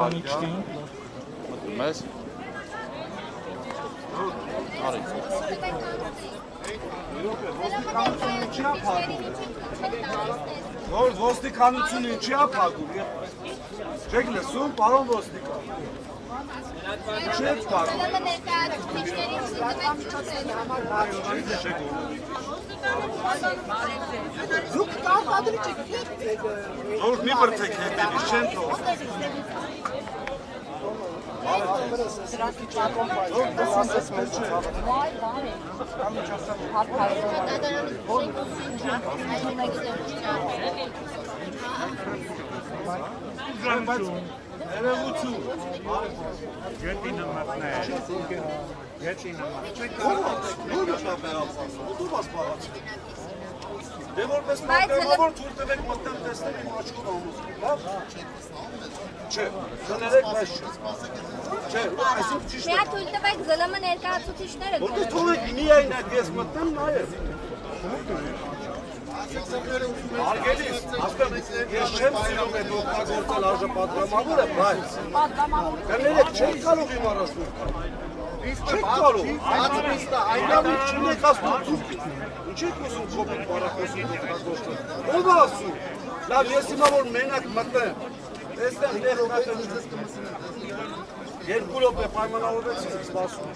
Մեզ արի Որ ոստիկանությունը ինչի է փակում։ Չեք լսում, պարոն ոստիկան։ Ինչի է փակում։ Դուք կարտադրիչ եք։ Որ մի բրթեք հետևից չեն թող։ Դե որպես մարտերավոր թույլ տվեք մտնել տեսնել իմ աչքով ամուսին, լավ? Չէ, խներեք, բայց չէ։ Չէ, այսօր ճիշտ է։ Միա թույլ տվեք ԶԼՄ ներկայացուցիչները։ Որտե թողեք միայն այդ ես մտնեմ նայեք։ Արգելիս, ասկան ես չեմ սիրում այդ օգտագործել արժանապատգամավորը, բայց կներեք չեք կարող իմ առաջնորդ տալ։ Չեք կարող։ Այնավիճ չունեք ասում դուք։ Ինչ եք ուզում կոպիտ բարախոսի օգտագործել։ Ո՞վ է ասում։ Լավ, ես հիմա որ մենակ մտնեմ։ Այստեղ երկու րոպե պայմանավորվեցինք սպասում։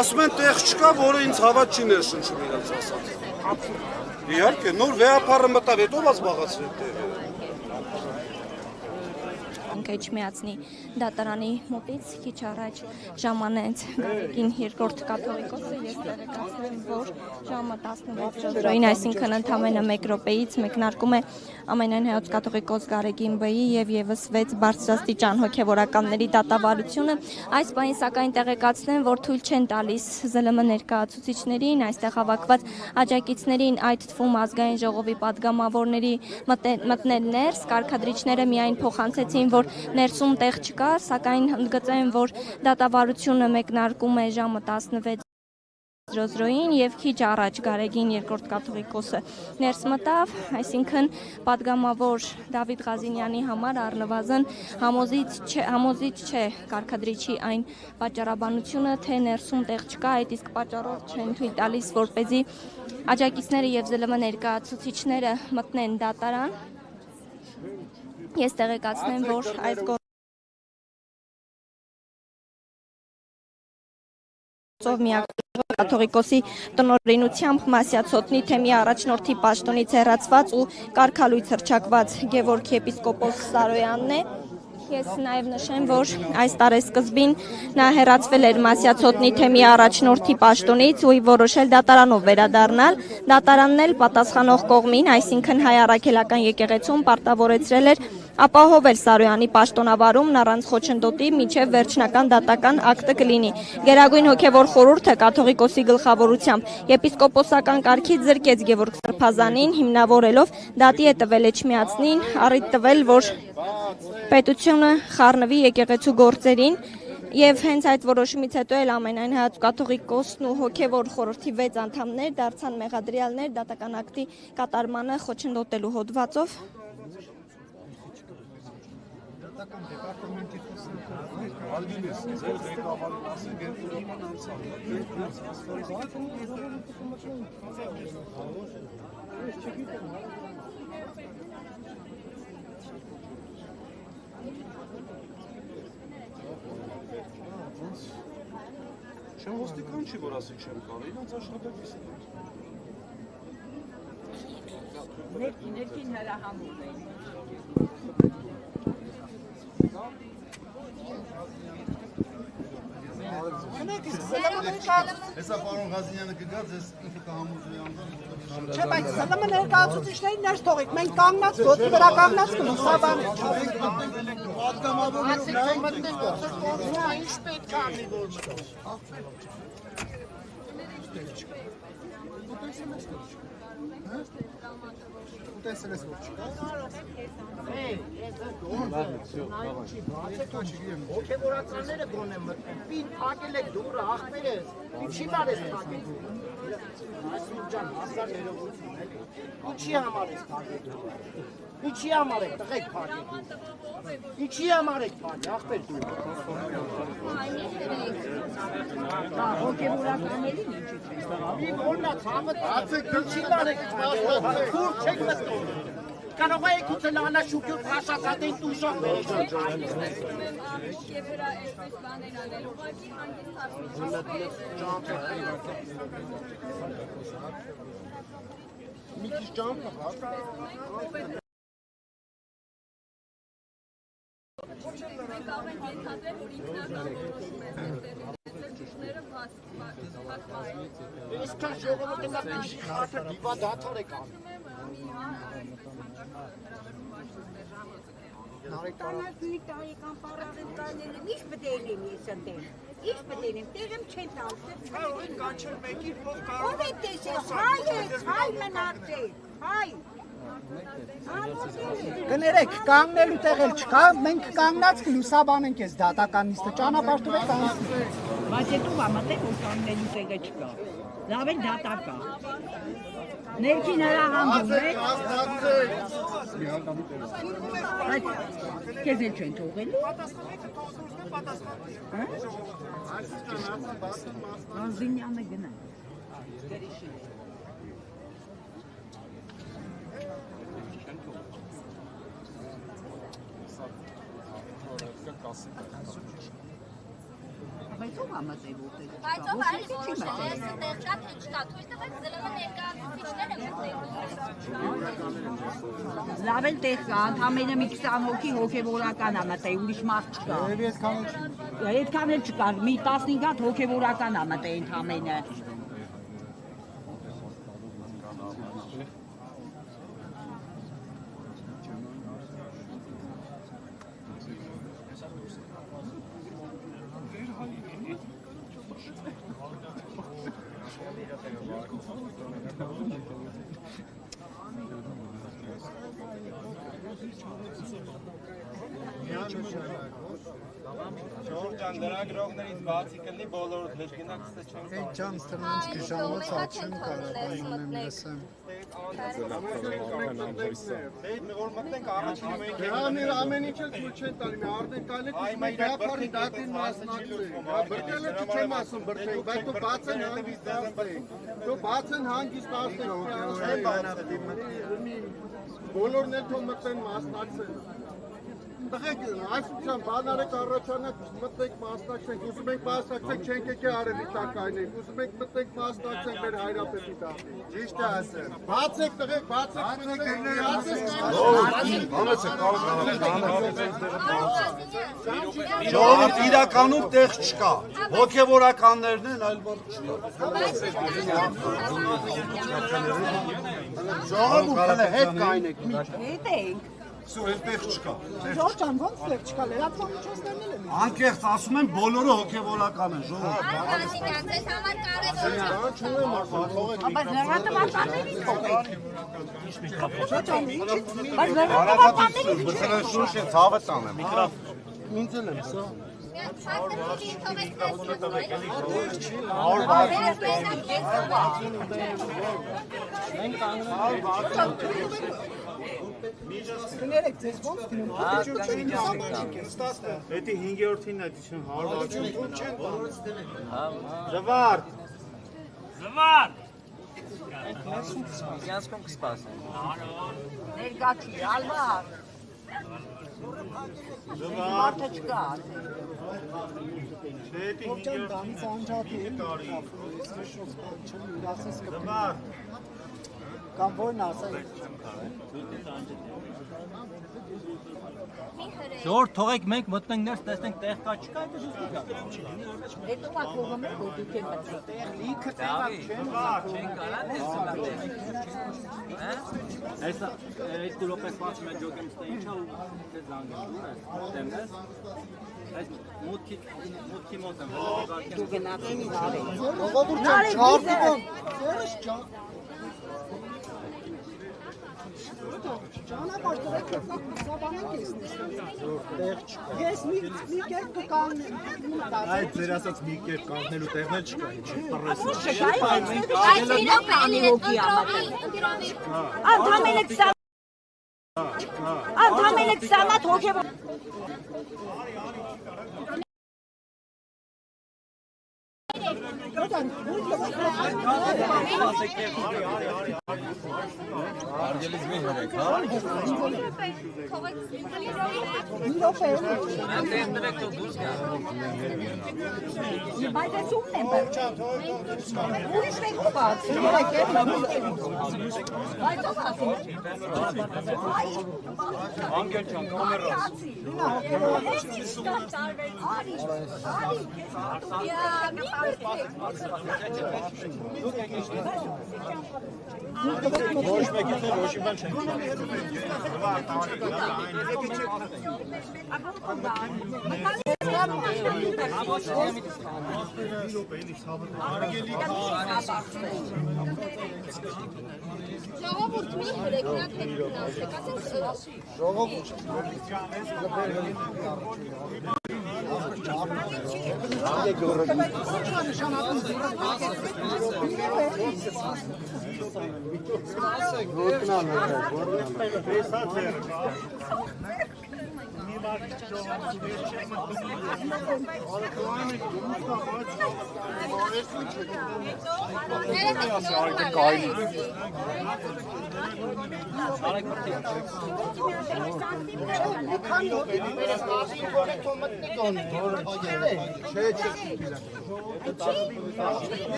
Ասում են տեղ չկա, որը ինձ հավատ չի ներշնչում իրենց ասած։ Իհարկե, նոր վեհապարը մտավ, հետո ո՞վ զբաղացրել տեղը։ Չմիացնի դատարանի մոտից քիչ առաջ ժամանեց Գարեգին երկրորդ կաթողիկոսը, ես տեղեկացրեմ, որ ժամը 16:00-ին, այսինքն ընդամենը 1 րոպեից մեկնարկում է ամենայն հայոց կաթողիկոս Գարեգին Բ-ի եւ եւս 6 բարձրաստիճան հոգեվորականների դատավարությունը։ Այս բանին սակայն տեղեկացնեմ, որ թույլ չեն տալիս ԶԼՄ ներկայացուցիչներին, այստեղ հավաքված աջակիցներին, այդ թվում ազգային ժողովի падգամավորների մտնել ներս, կարգադրիչները միայն փոխանցեցին, որ ներսում տեղ չկա, սակայն ընդգծեմ, որ դատավարությունը մեկնարկում է ժամը 16:00-ին եւ քիչ առաջ Գարեգին երկրորդ կաթողիկոսը ներս մտավ, այսինքն падգամավոր Դավիթ Ղազինյանի համար առնվազն համոզիչ չէ կարգադրիչի այն պատճառաբանությունը, թե ներսում տեղ չկա, այդ իսկ պատճառով չեն թույլ տալիս, որպեսզի աջակիցները եւ ԶԼՄ ներկայացուցիչները մտնեն դատարան։ Ես տեղեկացնեմ, որ այս գործով միակ կաթողիկոսի տնօրինությամբ Մասյացոտնի թեմի առաջնորդի պաշտոնից հեռացված ու կարգալույց հռչակված Գևորգ եպիսկոպոս Սարոյանն է։ Ես նաև նշեմ, որ այս տարեսկզբին նա հեռացվել էր Մասյացոտնի թեմի առաջնորդի պաշտոնից ու որոշել դատարանով վերադառնալ։ Դատարանն էլ պատասխանող կողմին, այսինքն Հայ առաքելական եկեղեցում պարտավորեցրել էր ապահովել Սարոյանի պաշտոնավարումն առանց խոչընդոտի մինչև վերջնական դատական ակտը կլինի։ Գերագույն հոգևոր խորհուրդը կաթողիկոսի գլխավորությամբ եպիսկոպոսական կարգից զրկեց Գևորգ Սրբազանին, հիմնավորելով դատի է տվել Էջմիածնին, առիթ տվել, որ պետությունը խառնվի եկեղեցու գործերին, եւ հենց այդ որոշումից հետո էլ ամենայն հայոց կաթողիկոսն ու հոգևոր խորհրդի 6 անդամներ դարձան մեղադրյալներ դատական ակտի կատարմանը խոչընդոտելու հոդվածով։ Արգելիս, ձեր ղեկավարի մասին գերբուրական անցավ։ Չեմ ոստիկան չի, որ ասի չեմ կարող, իրանց աշխատակից է։ Ներքին հրահամում էին։ Հեսա պարոն Ղազինյանը կգա, ձեզ ինքը կհամոզվի անձան։ Չէ, բայց ԶԼՄ ներկայացուցիչներին ներս թողեք, մենք կանգնած, ոտքի վրա կանգնած կլինենք, սա բան է։ Պատգամավորներով լայն մտնել գործեր կողմում, ինչ պետք է անի, որ մտնել։ Ուտեսել ես որ չկա։ Հոգևորականները գոնե մտնել, պին փակել եք դուրը, ախպեր ես, չի բարես փակել։ Ինչի համար եք փակեցնում։ Ինչի համար եք տղեկ փակեցնում։ Ինչի համար եք փակեցնում, ախպեր դու։ Հոգևորականներին ինչի՞ չեն։ Մի որնա ցավը բացեք ինչի մարեք փակեցնում։ Քուր չեք մտնում։ Կարող եք ուտել անաշուկյուտ հաշածատեն տուժան վերեջը։ Մի քիչ ճամփ կա։ Այսքան ժողովուրդը կապիշի խաթը դիվա դաթար է կան։ Կանացնիկ տարեկան պարաղենկաները ինչ պետք է լինի ես ընտեղ։ Ինչ պետք է լինի, տեղեմ չեն տալ։ Կարող կանչել մեկին, ով կարող Ով է տեսել, հայ եք, հայ մնացեք, հայ։ Կներեք, կանգնելու տեղ էլ չկա, մենք կանգնած կլուսաբան ենք ես դատականիստը, ճանապարհով եք անցնում։ Բայց հետո համատեղ որ կանգնելու տեղը չկա։ Լավ էլ դատակա։ Ներքին հրահանգում եք։ Բայց քեզ էլ չեն թողելու։ Անզինյանը գնա։ Բայց ով համատեղ ուտել։ Բայց ով այլ որոշել է, այստեղ կա թե չկա, թույլ տվեք ԶԼՄ ներկայացուցիչները մտնել։ Լավ էլ տեղ կա, ընդամենը մի 20 հոգի հոգևորական ա մտել, ուրիշ մարդ չկա։ Այդքան էլ չկա, մի 15 հատ հոգևորական ա մտել ընդամենը։ Ժողովրդյան լրագրողներից բացի կլինի բոլորը ներգնակցը չեն կարող։ Այդ ջան ստրնանցքի ժամոց աչեն կարող այնում լսեմ։ Որ մտնենք առաջին մենք Դրաներ ամեն ինչ էլ ցույց չեն տալի, արդեն կայլեք մենք գաղափարի դատին մասնակցենք։ Բրտելը չեմ ասում բրտենք, բայց դու բացեն հանգիստ ասենք։ Դու բացեն հանգիստ ասենք։ Բոլորն էլ թող մտնեն մասնակցեն։ Տղեկ, այսության բանարեք առաջանակ մտնենք մասնակցենք, ուզում ենք մասնակցենք, չենք եկի արևի տակ այնենք, ուզում ենք մտնենք մասնակցենք մեր հայրապետի տակին։ Ճիշտ է ասեմ։ Բացեք տղեկ, բացեք Ժողովուրդ իրականում տեղ չկա, հոգևորականներն են, այլ բան չկա։ Ժողովուրդը հետ կայնեք, Հետ ենք։ Սու էլ տեղ չկա։ Ժորժան, ոնց տեղ չկա, լրատվող միջոցներն են։ Անկեղծ ասում են բոլորը հոգևորական են, ժողովուրդ։ Հարազինյան, ձեզ համար կարևոր չէ։ Բայց լրատվականների թողեք։ Բայց լրատվականների թողեք։ շուշ է ցավը տանեմ։ Ինձ էլ եմ սա։ Կներեք, ձեզ ոնց դնում, Էդի 5-րդին է դիչն հարվածում։ Զվարդ։ Զվարդ։ Յանցքում կսպասեն։ Ներկա չի, ալվար։ Մարդը չկա։ Էդի 5-րդին Կամ որն ասել։ Ժողովուրդ թողեք մենք մտնենք ներս տեսնենք տեղ կա չկա դա Հետո ակողում եք որ դուք եք մտել։ Լիքը տեղակ չեն։ չեն կարա ներս մտնենք Այս գլոպես բացում է ջոկեմ ստե ինչա ու դե զանգեմ դեմնես այս մուտքի մոտ եմ Դու գնացին նարե։ Ժողովուրդ չարդիկոն։ Ձերս չա։ Ճանապարհորդ սաբանենք ես ես մի կերպ կկանեմ Այդ ձեր ասած մի կերպ կանգնելու տեղն էլ չկա, Այդ իրոք էլի հոգի Անդամենը 20 հատ հոգևոր Արգելից մի հրեք, հա? Բայց ես ումն եմ ուրիշ մենք ուպած Անգել չան, կամերա Ոչ մեկից էլ ոչ իման չենք Ժողովուրդ մի հրեք նա հետ գնացեք, ասենք Ժողովուրդ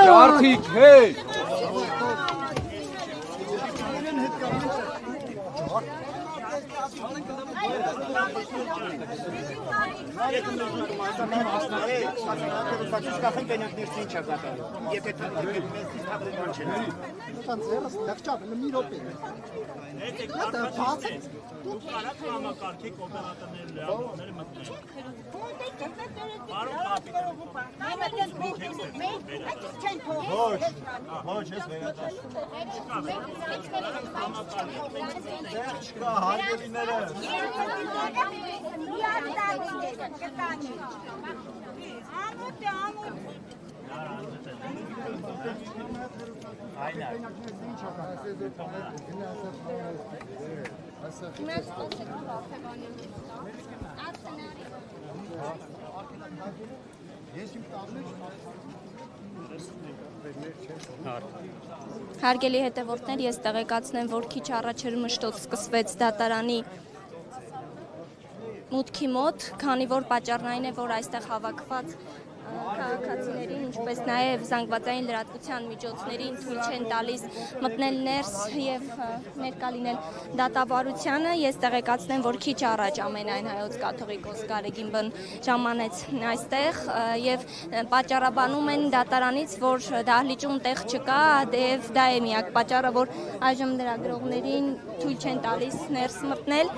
Ջարդիկ, հեյ! Հարգելի հետևորդներ, ես տեղեկացնեմ, որ քիչ առաջ մշտոց սկսվեց դատարանի մուտքի մոտ, քանի որ պատճառն այն է, որ այստեղ հավաքված քաղաքացիներին, ինչպես նաև զանգվածային լրատվության միջոցներին թույլ չեն տալիս մտնել ներս եւ ներկա լինել դատավարությանը։ Ես տեղեկացնեմ, որ քիչ առաջ ամենայն հայոց կաթողիկոս Գարեգին ժամանեց այստեղ եւ պատճառաբանում են դատարանից, որ դահլիճում տեղ չկա, դեև դա է միակ պատճառը, որ այժմ լրագրողներին թույլ չեն տալիս ներս մտնել։